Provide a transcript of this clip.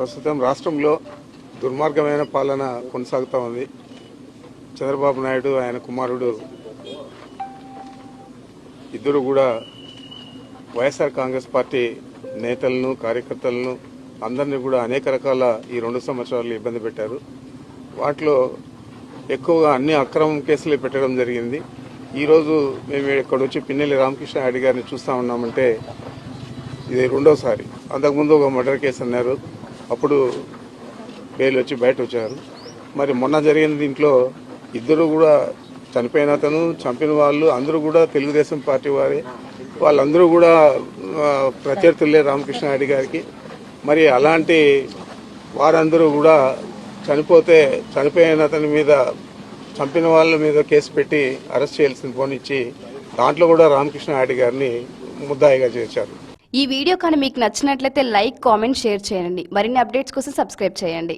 ప్రస్తుతం రాష్ట్రంలో దుర్మార్గమైన పాలన కొనసాగుతూ ఉంది. చంద్రబాబు నాయుడు ఆయన కుమారుడు ఇద్దరు కూడా వైఎస్ఆర్ కాంగ్రెస్ పార్టీ నేతలను కార్యకర్తలను అందరినీ కూడా అనేక రకాల ఈ 2 సంవత్సరాలు ఇబ్బంది పెట్టారు. వాటిలో ఎక్కువగా అన్ని అక్రమం కేసులు పెట్టడం జరిగింది. ఈరోజు మేము ఇక్కడ వచ్చి పిన్నెల్లి రామకృష్ణ రెడ్డి గారిని చూస్తూ ఉన్నామంటే ఇది రెండోసారి. అంతకుముందు ఒక మర్డర్ కేసు అన్నారు, అప్పుడు బెయిల్ వచ్చి బయట వచ్చారు. మరి మొన్న జరిగిన దీంట్లో ఇద్దరు కూడా చనిపోయిన అతను చంపిన వాళ్ళు అందరూ కూడా తెలుగుదేశం పార్టీ వారే, వాళ్ళందరూ కూడా ప్రత్యర్థులే రామకృష్ణారెడ్డి గారికి. మరి అలాంటి వారందరూ కూడా చనిపోయిన అతని మీద చంపిన వాళ్ళ మీద కేసు పెట్టి అరెస్ట్ చేయాల్సిన పోనిచ్చి దాంట్లో కూడా రామకృష్ణారెడ్డి గారిని ముద్దాయిగా చేర్చారు. ఈ వీడియో కానీ మీకు నచ్చినట్లయితే లైక్, కామెంట్, షేర్ చేయండి. మరిన్ని అప్డేట్స్ కోసం సబ్స్క్రైబ్ చేయండి.